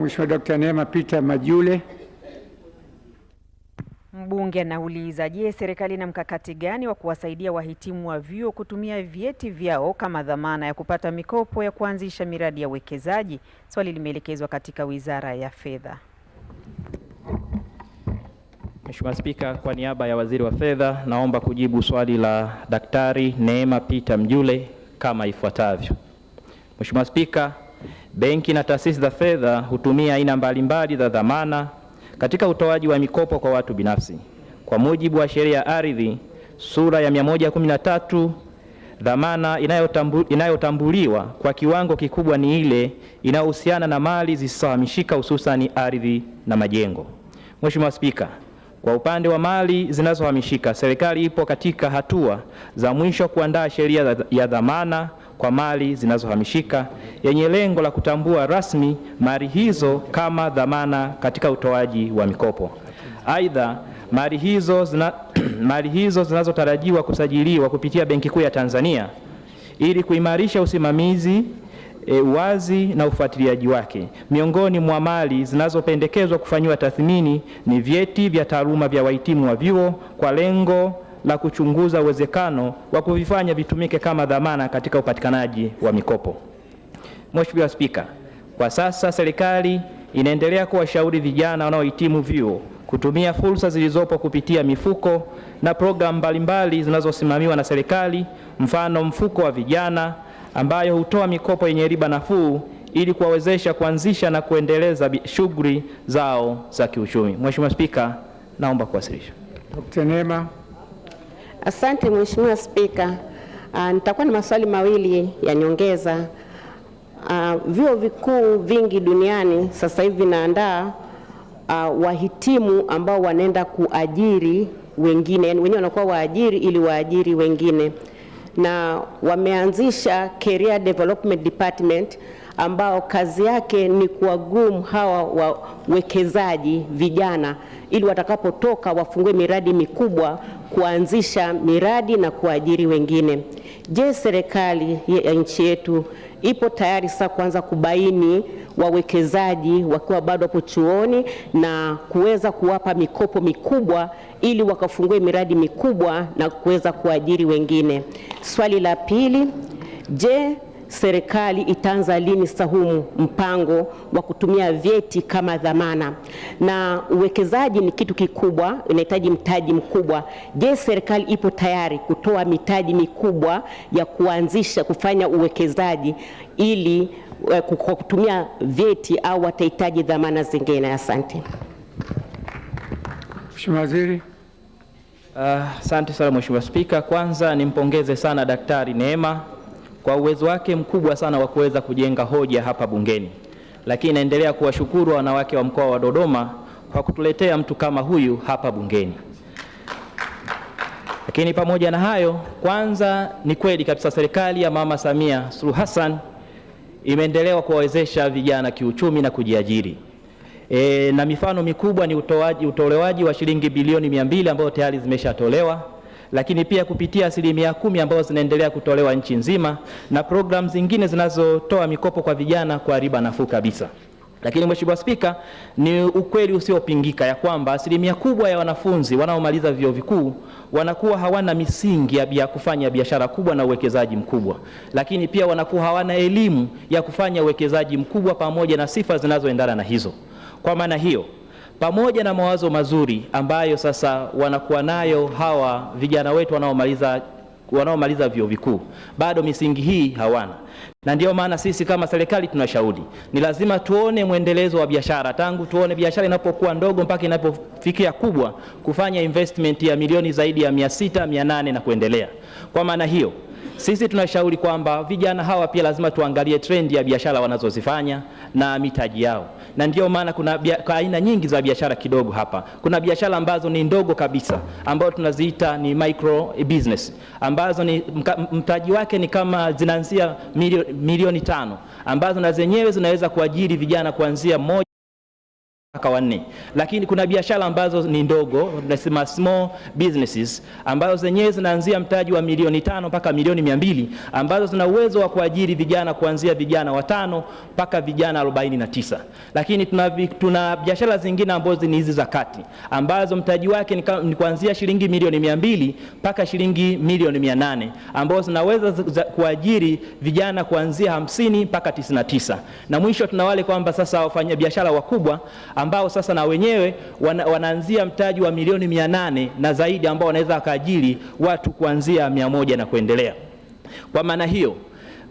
Mheshimiwa Dr. Neema Peter Majule. Mbunge anauliza, je, serikali ina mkakati gani wa kuwasaidia wahitimu wa vyuo kutumia vyeti vyao kama dhamana ya kupata mikopo ya kuanzisha miradi ya uwekezaji? Swali limeelekezwa katika Wizara ya Fedha. Mheshimiwa Spika, kwa niaba ya Waziri wa Fedha, naomba kujibu swali la Daktari Neema Peter Mjule kama ifuatavyo. Mheshimiwa Spika, benki na taasisi za fedha hutumia aina mbalimbali za dhamana katika utoaji wa mikopo kwa watu binafsi. Kwa mujibu wa Sheria ya Ardhi sura ya 113, dhamana inayotambuliwa kwa kiwango kikubwa ni ile inayohusiana na mali zisizohamishika, hususani ardhi na majengo. Mheshimiwa Spika, kwa upande wa mali zinazohamishika, serikali ipo katika hatua za mwisho kuandaa sheria ya dhamana kwa mali zinazohamishika yenye lengo la kutambua rasmi mali hizo kama dhamana katika utoaji wa mikopo. Aidha, mali hizo zinazotarajiwa kusajiliwa kupitia Benki Kuu ya Tanzania ili kuimarisha usimamizi, uwazi na ufuatiliaji wake. Miongoni mwa mali zinazopendekezwa kufanyiwa tathmini ni vyeti vya taaluma vya wahitimu wa vyuo kwa lengo la kuchunguza uwezekano wa kuvifanya vitumike kama dhamana katika upatikanaji wa mikopo. Mheshimiwa Spika, kwa sasa serikali inaendelea kuwashauri vijana wanaohitimu vyuo kutumia fursa zilizopo kupitia mifuko na programu mbalimbali zinazosimamiwa na serikali, mfano mfuko wa vijana ambayo hutoa mikopo yenye riba nafuu ili kuwawezesha kuanzisha na kuendeleza shughuli zao za kiuchumi. Mheshimiwa Spika, naomba kuwasilisha. Dr. Neema. Asante Mheshimiwa Spika. Nitakuwa na maswali mawili ya nyongeza. Vyuo vikuu vingi duniani sasa hivi vinaandaa wahitimu ambao wanaenda kuajiri wengine, yani wenyewe wanakuwa waajiri ili waajiri wengine, na wameanzisha Career Development Department ambao kazi yake ni kuwagroom hawa wawekezaji vijana ili watakapotoka wafungue miradi mikubwa, kuanzisha miradi na kuajiri wengine. Je, serikali ya nchi yetu ipo tayari sasa kuanza kubaini wawekezaji wakiwa bado hapo chuoni na kuweza kuwapa mikopo mikubwa ili wakafungue miradi mikubwa na kuweza kuajiri wengine? Swali la pili, je, serikali itaanza lini sasa huu mpango wa kutumia vyeti kama dhamana? Na uwekezaji ni kitu kikubwa, inahitaji mtaji mkubwa. Je, serikali ipo tayari kutoa mitaji mikubwa ya kuanzisha kufanya uwekezaji ili kwa kutumia vyeti, au watahitaji dhamana zingine? Asante. Mheshimiwa Waziri. Asante sana Mheshimiwa Spika. Kwanza nimpongeze sana Daktari Neema kwa uwezo wake mkubwa sana wa kuweza kujenga hoja hapa bungeni. Lakini naendelea kuwashukuru wanawake wa mkoa wa Dodoma kwa kutuletea mtu kama huyu hapa bungeni. Lakini pamoja na hayo, kwanza ni kweli kabisa serikali ya Mama Samia Suluhu Hassan imeendelea kuwawezesha vijana kiuchumi na kujiajiri. Na mifano mikubwa ni utolewaji wa shilingi bilioni 200 ambayo tayari zimeshatolewa, lakini pia kupitia 10% ambazo zinaendelea kutolewa nchi nzima, na programu zingine zinazotoa mikopo kwa vijana kwa riba nafuu kabisa. Lakini Mheshimiwa Spika, ni ukweli usiopingika ya kwamba 1% kubwa ya wanafunzi wanaomaliza vyuo vikuu wanakuwa hawana misingi ya kufanya biashara kubwa na uwekezaji mkubwa, lakini pia wanakuwa hawana elimu ya kufanya uwekezaji mkubwa pamoja na sifa zinazoendana na hizo. Kwa maana hiyo, pamoja na mawazo mazuri ambayo sasa wanakuwa nayo hawa vijana wetu wanaomaliza vyuo vikuu, bado misingi hii hawana. Na ndio maana sisi kama serikali tunashauri ni lazima tuone mwendelezo wa biashara, tangu tuone biashara inapokuwa ndogo mpaka inapofikia kubwa, kufanya investment ya milioni zaidi ya 600, 800 na kuendelea. Kwa maana hiyo, sisi tunashauri kwamba vijana hawa pia lazima tuangalie trend ya biashara wanazozifanya na mitaji yao. Na ndio maana kuna aina nyingi za biashara kidogo hapa. Kuna biashara ambazo ni ndogo kabisa ambazo tunaziita ni micro business, ambazo ni mtaji wake ni kama zinaanzia milioni 5, ambazo na zenyewe zinaweza kuajiri vijana kuanzia mpaka 4. Lakini kuna biashara ambazo ni ndogo, tunasema small businesses, ambazo zenyewe zinaanzia mtaji wa milioni 5 mpaka milioni 200, ambazo zina uwezo wa kuajiri vijana kuanzia vijana 5 mpaka vijana 49. Lakini tuna biashara zingine ambazo ni hizi za kati, ambazo mtaji wake ni kuanzia shilingi milioni 200 mpaka shilingi milioni 800, ambazo zinaweza kuajiri vijana kuanzia 50 mpaka 99. Na mwisho tuna wale kwamba sasa wafanya biashara wakubwa ambao sasa na wenyewe wanaanzia mtaji wa milioni 800 na zaidi, ambao wanaweza kaajiri watu kuanzia 100 na kuendelea. Kwa maana hiyo,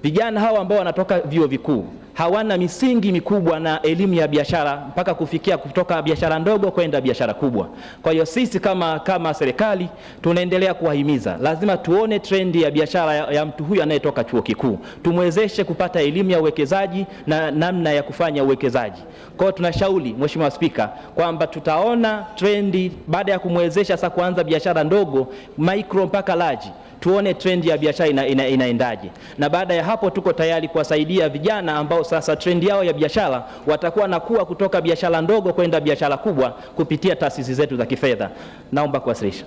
vijana hao ambao wanatoka vyuo vikuu hawana misingi mikubwa na elimu ya biashara mpaka kufikia kutoka biashara ndogo kwenda biashara kubwa. Kwa hiyo sisi kama serikali tunaendelea kuwahimiza, lazima tuone trendi ya biashara ya mtu huyu anayetoka chuo kikuu, tumwezeshe kupata elimu ya uwekezaji na namna ya kufanya uwekezaji. Kwa hiyo tunashauri Mheshimiwa Spika kwamba tutaona trendi baada ya kumwezesha sasa kuanza biashara ndogo, micro mpaka large, tuone trendi ya biashara inaendaje. Na baada ya hapo tuko tayari kuwasaidia vijana ambao sasa trendi yao ya biashara watakuwa nakuwa kutoka biashara ndogo kwenda biashara kubwa kupitia taasisi zetu za kifedha. Naomba kuwasilisha.